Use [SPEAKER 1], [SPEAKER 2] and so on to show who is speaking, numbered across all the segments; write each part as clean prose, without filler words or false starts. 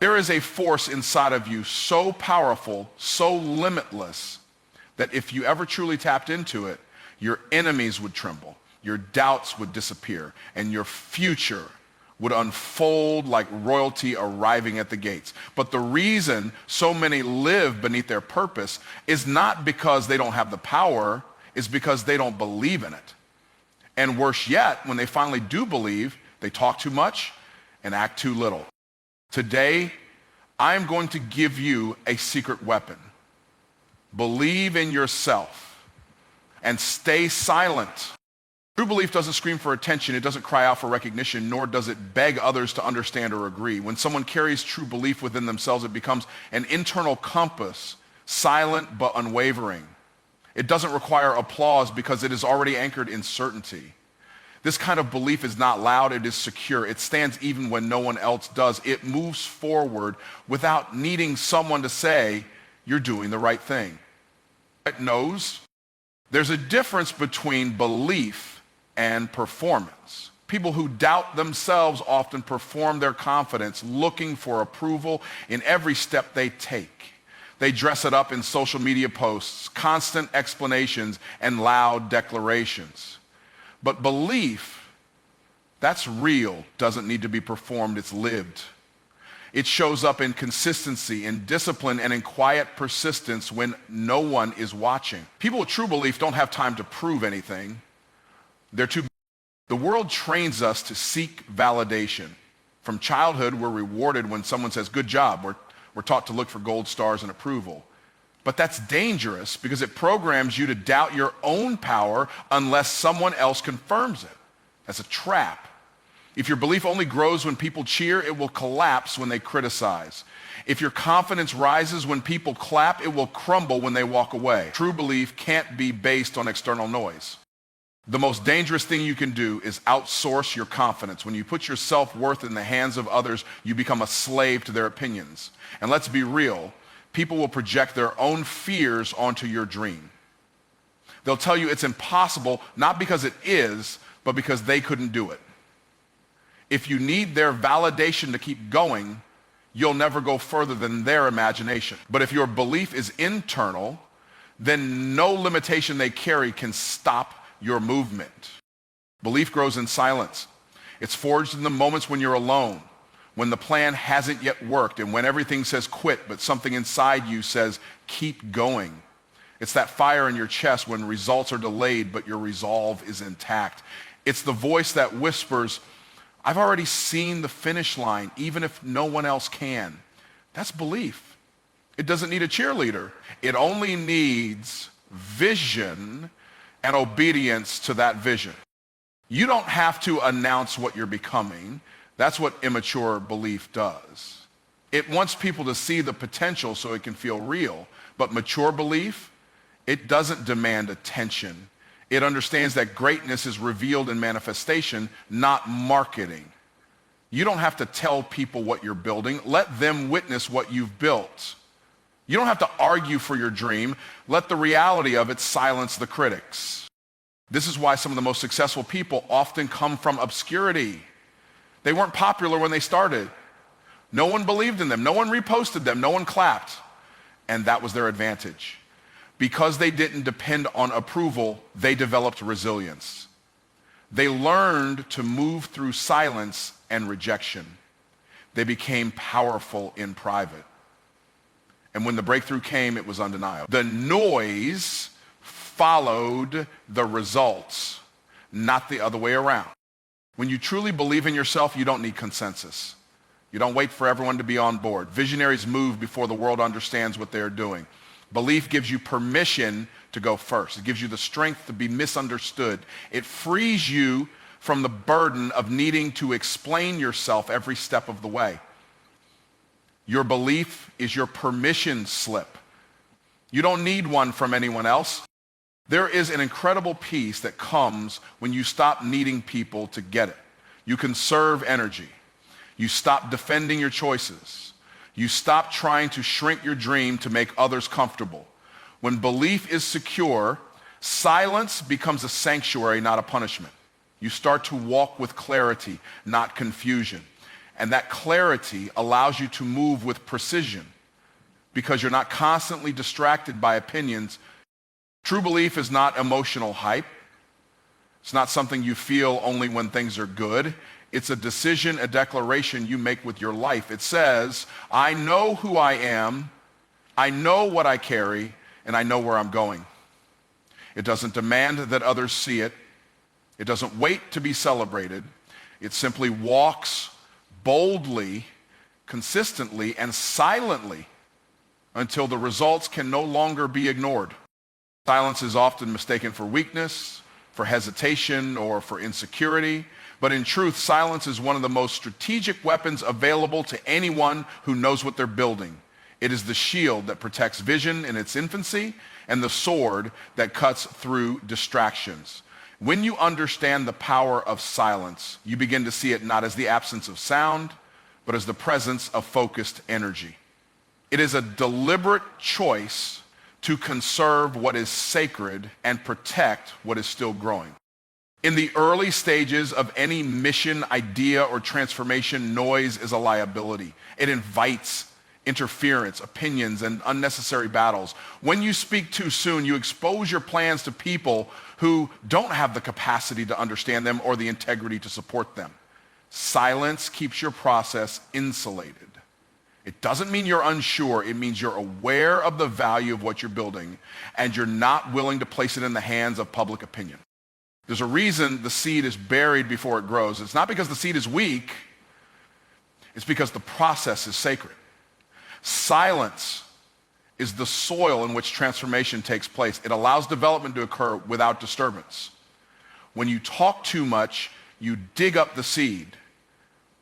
[SPEAKER 1] There is a force inside of you so powerful, so limitless, that if you ever truly tapped into it, your enemies would tremble, your doubts would disappear, and your future would unfold like royalty arriving at the gates. But the reason so many live beneath their purpose is not because they don't have the power, it's because they don't believe in it. And worse yet, when they finally do believe, they talk too much and act too little. Today, I'm going to give you a secret weapon. Believe in yourself and stay silent. True belief doesn't scream for attention, it doesn't cry out for recognition, nor does it beg others to understand or agree. When someone carries true belief within themselves, it becomes an internal compass, silent but unwavering. It doesn't require applause because it is already anchored in certainty. This kind of belief is not loud, it is secure. It stands even when no one else does. It moves forward without needing someone to say, you're doing the right thing. It knows there's a difference between belief and performance. People who doubt themselves often perform their confidence looking for approval in every step they take. They dress it up in social media posts, constant explanations, and loud declarations. But belief, that's real, doesn't need to be performed, it's lived. It shows up in consistency, in discipline, and in quiet persistence when no one is watching. People with true belief don't have time to prove anything. They're too busy. The world trains us to seek validation. From childhood, we're rewarded when someone says, good job. We're taught to look for gold stars and approval. But that's dangerous because it programs you to doubt your own power unless someone else confirms it. That's a trap. If your belief only grows when people cheer, it will collapse when they criticize. If your confidence rises when people clap, it will crumble when they walk away. True belief can't be based on external noise. The most dangerous thing you can do is outsource your confidence. When you put your self-worth in the hands of others, you become a slave to their opinions. And let's be real, people will project their own fears onto your dream. They'll tell you it's impossible, not because it is, but because they couldn't do it. If you need their validation to keep going, you'll never go further than their imagination. But if your belief is internal, then no limitation they carry can stop your movement. Belief grows in silence. It's forged in the moments when you're alone, when the plan hasn't yet worked, and when everything says quit, but something inside you says keep going. It's that fire in your chest when results are delayed, but your resolve is intact. It's the voice that whispers, I've already seen the finish line, even if no one else can. That's belief. It doesn't need a cheerleader. It only needs vision and obedience to that vision. You don't have to announce what you're becoming. That's what immature belief does. It wants people to see the potential so it can feel real. But mature belief, it doesn't demand attention. It understands that greatness is revealed in manifestation, not marketing. You don't have to tell people what you're building. Let them witness what you've built. You don't have to argue for your dream. Let the reality of it silence the critics. This is why some of the most successful people often come from obscurity. They weren't popular when they started. No one believed in them. No one reposted them. No one clapped. And that was their advantage. Because they didn't depend on approval, they developed resilience. They learned to move through silence and rejection. They became powerful in private. And when the breakthrough came, it was undeniable. The noise followed the results, not the other way around. When you truly believe in yourself, you don't need consensus. You don't wait for everyone to be on board. Visionaries move before the world understands what they're doing. Belief gives you permission to go first. It gives you the strength to be misunderstood. It frees you from the burden of needing to explain yourself every step of the way. Your belief is your permission slip. You don't need one from anyone else. There is an incredible peace that comes when you stop needing people to get it. You conserve energy. You stop defending your choices. You stop trying to shrink your dream to make others comfortable. When belief is secure, silence becomes a sanctuary, not a punishment. You start to walk with clarity, not confusion. And that clarity allows you to move with precision because you're not constantly distracted by opinions. True belief is not emotional hype. It's not something you feel only when things are good. It's a decision, a declaration you make with your life. It says, I know who I am, I know what I carry, and I know where I'm going. It doesn't demand that others see it. It doesn't wait to be celebrated. It simply walks boldly, consistently, and silently until the results can no longer be ignored. Silence is often mistaken for weakness, for hesitation, or for insecurity. But in truth, silence is one of the most strategic weapons available to anyone who knows what they're building. It is the shield that protects vision in its infancy and the sword that cuts through distractions. When you understand the power of silence, you begin to see it not as the absence of sound, but as the presence of focused energy. It is a deliberate choice to conserve what is sacred and protect what is still growing. In the early stages of any mission, idea, or transformation, noise is a liability. It invites interference, opinions, and unnecessary battles. When you speak too soon, you expose your plans to people who don't have the capacity to understand them or the integrity to support them. Silence keeps your process insulated. It doesn't mean you're unsure. It means you're aware of the value of what you're building, and you're not willing to place it in the hands of public opinion. There's a reason the seed is buried before it grows. It's not because the seed is weak. It's because the process is sacred. Silence is the soil in which transformation takes place. It allows development to occur without disturbance. When you talk too much, you dig up the seed.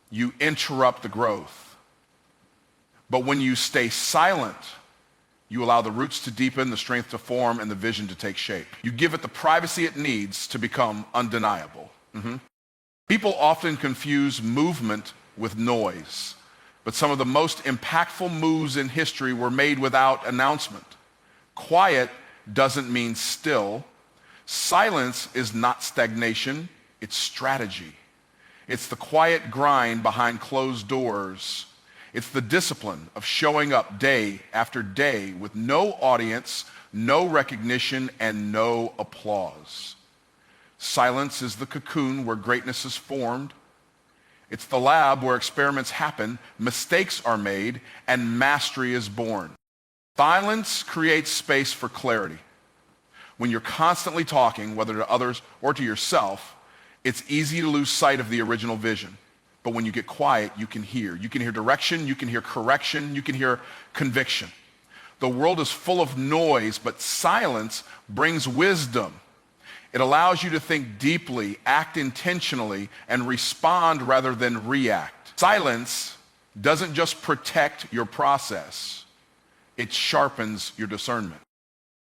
[SPEAKER 1] You interrupt the growth. But when you stay silent, you allow the roots to deepen, the strength to form, and the vision to take shape. You give it the privacy it needs to become undeniable. People often confuse movement with noise, but some of the most impactful moves in history were made without announcement. Quiet doesn't mean still. Silence is not stagnation, it's strategy. It's the quiet grind behind closed doors. It's the discipline of showing up day after day with no audience, no recognition, and no applause. Silence is the cocoon where greatness is formed. It's the lab where experiments happen, mistakes are made, and mastery is born. Silence creates space for clarity. When you're constantly talking, whether to others or to yourself, it's easy to lose sight of the original vision. But when you get quiet, you can hear. You can hear direction, you can hear correction, you can hear conviction. The world is full of noise, but silence brings wisdom. It allows you to think deeply, act intentionally, and respond rather than react. Silence doesn't just protect your process, it sharpens your discernment.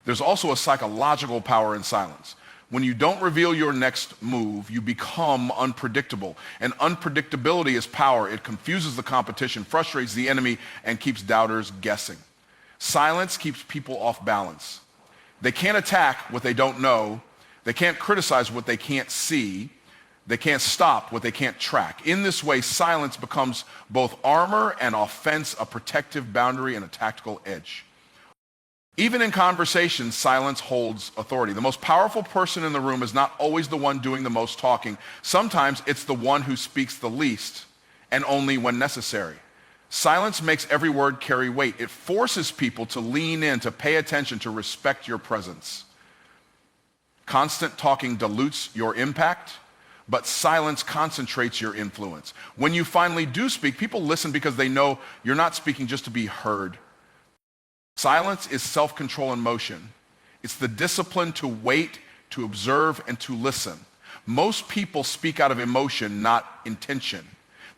[SPEAKER 1] There's also a psychological power in silence. When you don't reveal your next move, you become unpredictable. And unpredictability is power. It confuses the competition, frustrates the enemy, and keeps doubters guessing. Silence keeps people off balance. They can't attack what they don't know. They can't criticize what they can't see. They can't stop what they can't track. In this way, silence becomes both armor and offense, a protective boundary and a tactical edge. Even in conversations, silence holds authority. The most powerful person in the room is not always the one doing the most talking. Sometimes it's the one who speaks the least, and only when necessary. Silence makes every word carry weight. It forces people to lean in, to pay attention, to respect your presence. Constant talking dilutes your impact, but silence concentrates your influence. When you finally do speak, people listen because they know you're not speaking just to be heard. Silence is self-control in motion. It's the discipline to wait, to observe, and to listen. Most people speak out of emotion, not intention.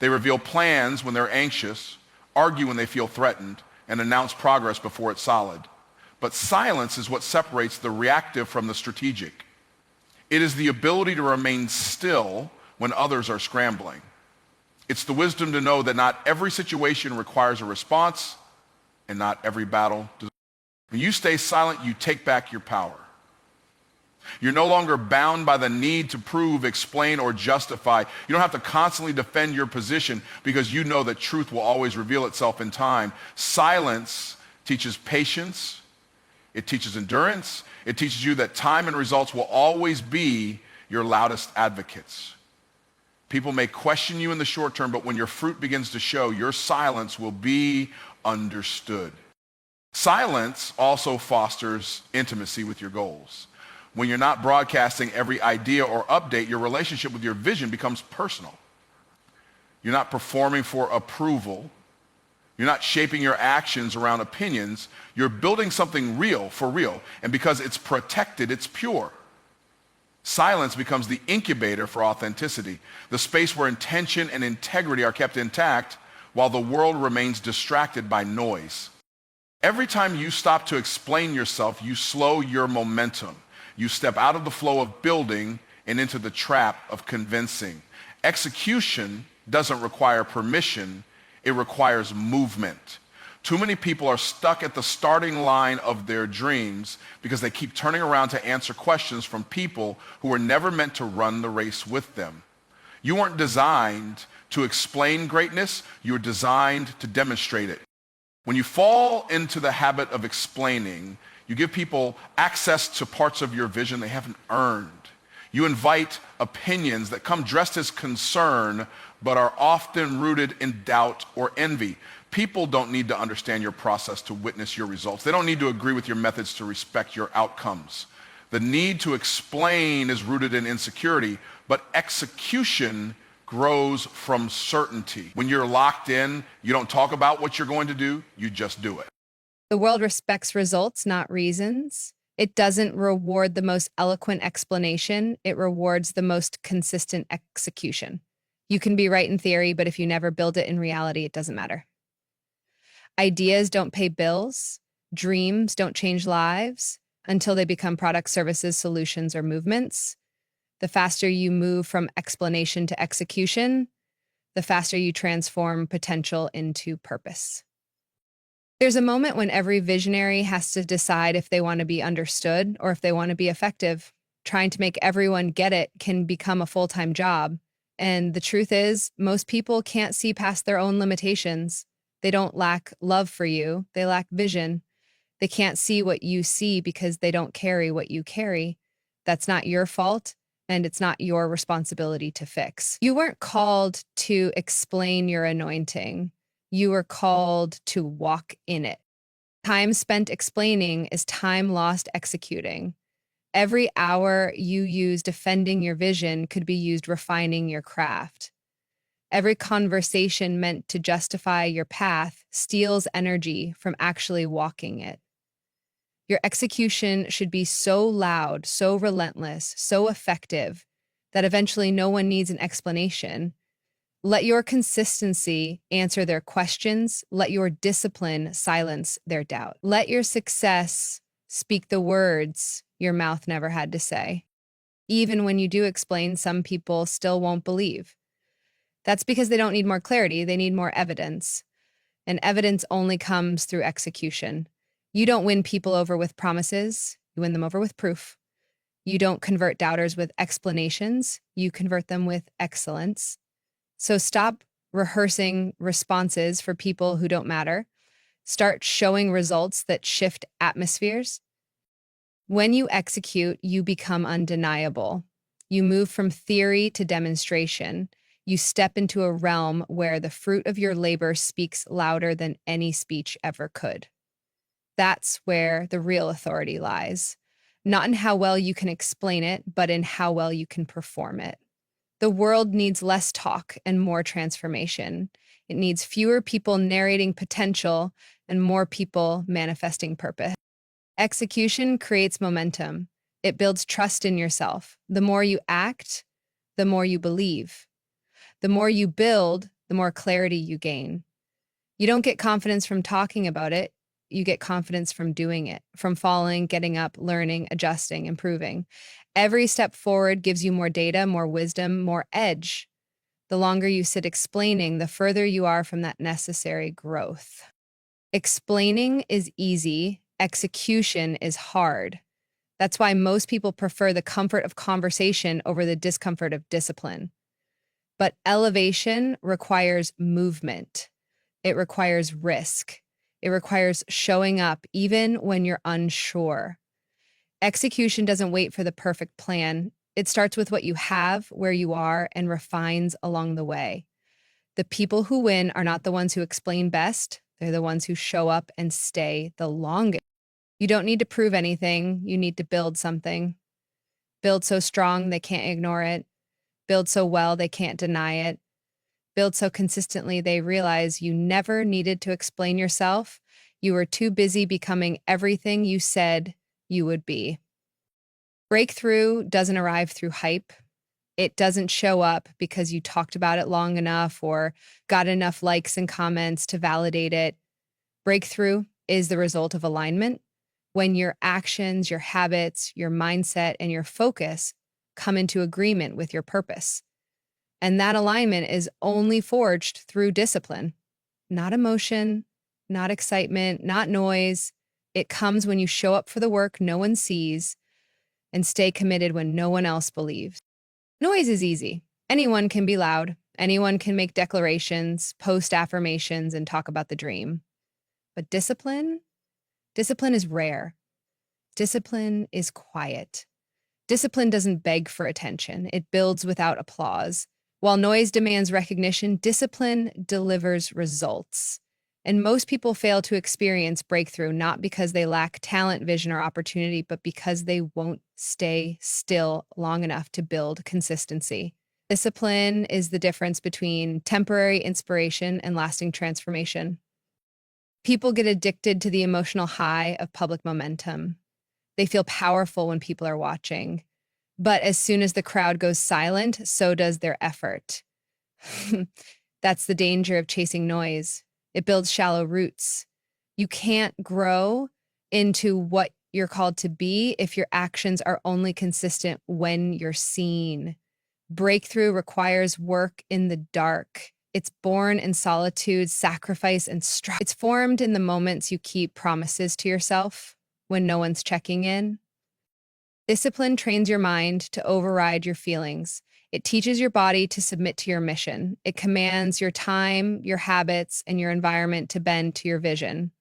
[SPEAKER 1] They reveal plans when they're anxious, argue when they feel threatened, and announce progress before it's solid. But silence is what separates the reactive from the strategic. It is the ability to remain still when others are scrambling. It's the wisdom to know that not every situation requires a response, and not every battle does. When you stay silent, you take back your power. You're no longer bound by the need to prove, explain, or justify. You don't have to constantly defend your position because you know that truth will always reveal itself in time. Silence teaches patience. It teaches endurance. It teaches you that time and results will always be your loudest advocates. People may question you in the short term, but when your fruit begins to show, your silence will be understood. Silence also fosters intimacy with your goals. When you're not broadcasting every idea or update, your relationship with your vision becomes personal. You're not performing for approval. You're not shaping your actions around opinions. You're building something real for real. And because it's protected, it's pure. Silence becomes the incubator for authenticity, the space where intention and integrity are kept intact while the world remains distracted by noise. Every time you stop to explain yourself, you slow your momentum. You step out of the flow of building and into the trap of convincing. Execution doesn't require permission, it requires movement. Too many people are stuck at the starting line of their dreams because they keep turning around to answer questions from people who were never meant to run the race with them. You weren't designed to explain greatness, you were designed to demonstrate it. When you fall into the habit of explaining, you give people access to parts of your vision they haven't earned. You invite opinions that come dressed as concern, but are often rooted in doubt or envy. People don't need to understand your process to witness your results. They don't need to agree with your methods to respect your outcomes. The need to explain is rooted in insecurity, but execution grows from certainty. When you're locked in, you don't talk about what you're going to do, you just do it.
[SPEAKER 2] The world respects results, not reasons. It doesn't reward the most eloquent explanation. It rewards the most consistent execution. You can be right in theory, but if you never build it in reality, it doesn't matter. Ideas don't pay bills. Dreams don't change lives until they become products, services, solutions, or movements. The faster you move from explanation to execution, the faster you transform potential into purpose. There's a moment when every visionary has to decide if they want to be understood or if they want to be effective. Trying to make everyone get it can become a full-time job. And the truth is, most people can't see past their own limitations. They don't lack love for you, they lack vision. They can't see what you see because they don't carry what you carry. That's not your fault, and it's not your responsibility to fix. You weren't called to explain your anointing. You were called to walk in it. Time spent explaining is time lost executing. Every hour you use defending your vision could be used refining your craft. Every conversation meant to justify your path steals energy from actually walking it. Your execution should be so loud, so relentless, so effective that eventually no one needs an explanation. Let your consistency answer their questions. Let your discipline silence their doubt. Let your success speak the words your mouth never had to say. Even when you do explain, some people still won't believe. That's because they don't need more clarity, they need more evidence. And evidence only comes through execution. You don't win people over with promises, you win them over with proof. You don't convert doubters with explanations, you convert them with excellence. So stop rehearsing responses for people who don't matter. Start showing results that shift atmospheres. When you execute, you become undeniable. You move from theory to demonstration. You step into a realm where the fruit of your labor speaks louder than any speech ever could. That's where the real authority lies. Not in how well you can explain it, but in how well you can perform it. The world needs less talk and more transformation. It needs fewer people narrating potential and more people manifesting purpose. Execution creates momentum. It builds trust in yourself. The more you act, the more you believe. The more you build, the more clarity you gain. You don't get confidence from talking about it. You get confidence from doing it, from falling, getting up, learning, adjusting, improving. Every step forward gives you more data, more wisdom, more edge. The longer you sit explaining, the further you are from that necessary growth. Explaining is easy. Execution is hard. That's why most people prefer the comfort of conversation over the discomfort of discipline. But elevation requires movement. It requires risk. It requires showing up even when you're unsure. Execution doesn't wait for the perfect plan. It starts with what you have, where you are, and refines along the way. The people who win are not the ones who explain best. They're the ones who show up and stay the longest. You don't need to prove anything. You need to build something. Build so strong they can't ignore it. Build so well they can't deny it. Build so consistently they realize you never needed to explain yourself. You were too busy becoming everything you said you would be. Breakthrough doesn't arrive through hype. It doesn't show up because you talked about it long enough or got enough likes and comments to validate it. Breakthrough is the result of alignment. When your actions, your habits, your mindset, and your focus come into agreement with your purpose. And that alignment is only forged through discipline, not emotion, not excitement, not noise. It comes when you show up for the work no one sees and stay committed when no one else believes. Noise is easy. Anyone can be loud. Anyone can make declarations, post affirmations, and talk about the dream. But discipline is rare. Discipline is quiet. Discipline doesn't beg for attention. It builds without applause. While noise demands recognition, discipline delivers results. And most people fail to experience breakthrough not because they lack talent, vision, or opportunity, but because they won't stay still long enough to build consistency. Discipline is the difference between temporary inspiration and lasting transformation. People get addicted to the emotional high of public momentum. They feel powerful when people are watching. But as soon as the crowd goes silent, so does their effort. That's the danger of chasing noise. It builds shallow roots. You can't grow into what you're called to be if your actions are only consistent when you're seen. Breakthrough requires work in the dark. It's born in solitude, sacrifice, and strife. It's formed in the moments you keep promises to yourself when no one's checking in. Discipline trains your mind to override your feelings. It teaches your body to submit to your mission. It commands your time, your habits, and your environment to bend to your vision.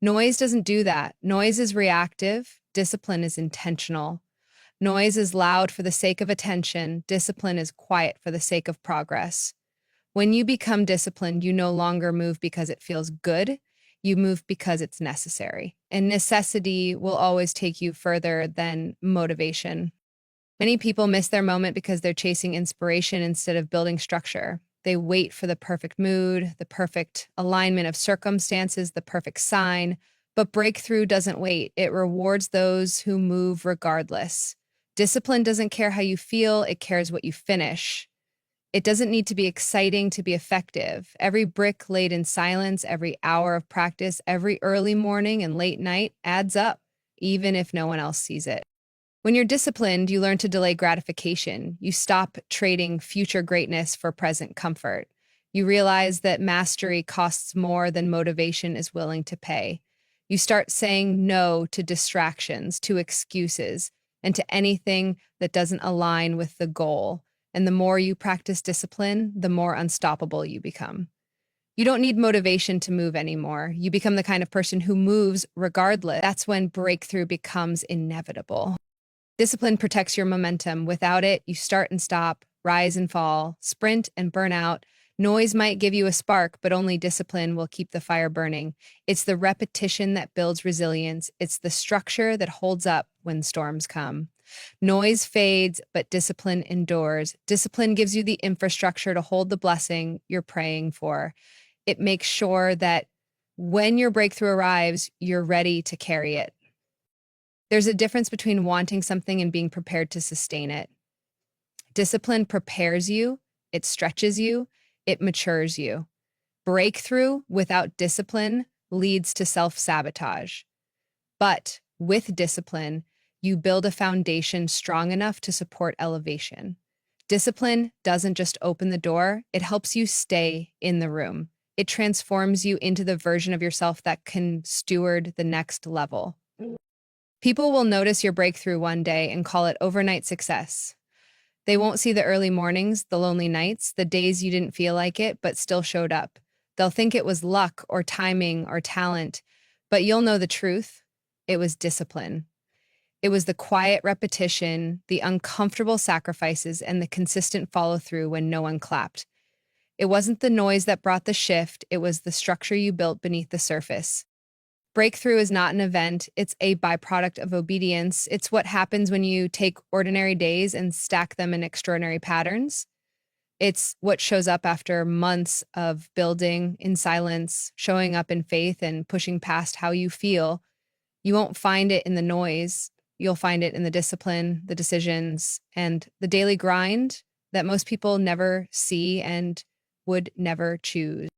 [SPEAKER 2] Noise doesn't do that. Noise is reactive. Discipline is intentional. Noise is loud for the sake of attention. Discipline is quiet for the sake of progress. When you become disciplined, you no longer move because it feels good. You move because it's necessary. And necessity will always take you further than motivation. Many people miss their moment because they're chasing inspiration instead of building structure. They wait for the perfect mood, the perfect alignment of circumstances, the perfect sign. But breakthrough doesn't wait. It rewards those who move regardless. Discipline doesn't care how you feel, it cares what you finish. It doesn't need to be exciting to be effective. Every brick laid in silence, every hour of practice, every early morning and late night adds up, even if no one else sees it. When you're disciplined, you learn to delay gratification. You stop trading future greatness for present comfort. You realize that mastery costs more than motivation is willing to pay. You start saying no to distractions, to excuses, and to anything that doesn't align with the goal. And the more you practice discipline, the more unstoppable you become. You don't need motivation to move anymore. You become the kind of person who moves regardless. That's when breakthrough becomes inevitable. Discipline protects your momentum. Without it, you start and stop, rise and fall, sprint and burn out. Noise might give you a spark, but only discipline will keep the fire burning. It's the repetition that builds resilience. It's the structure that holds up when storms come. Noise fades, but discipline endures. Discipline gives you the infrastructure to hold the blessing you're praying for. It makes sure that when your breakthrough arrives, you're ready to carry it. There's a difference between wanting something and being prepared to sustain it. Discipline prepares you, it stretches you, it matures you. Breakthrough without discipline leads to self-sabotage. But with discipline, you build a foundation strong enough to support elevation. Discipline doesn't just open the door, it helps you stay in the room. It transforms you into the version of yourself that can steward the next level. People will notice your breakthrough one day and call it overnight success. They won't see the early mornings, the lonely nights, the days you didn't feel like it, but still showed up. They'll think it was luck or timing or talent, but you'll know the truth. It was discipline. It was the quiet repetition, the uncomfortable sacrifices, and the consistent follow through when no one clapped. It wasn't the noise that brought the shift, it was the structure you built beneath the surface. Breakthrough is not an event, it's a byproduct of obedience. It's what happens when you take ordinary days and stack them in extraordinary patterns. It's what shows up after months of building in silence, showing up in faith, and pushing past how you feel. You won't find it in the noise. You'll find it in the discipline, the decisions, and the daily grind that most people never see and would never choose.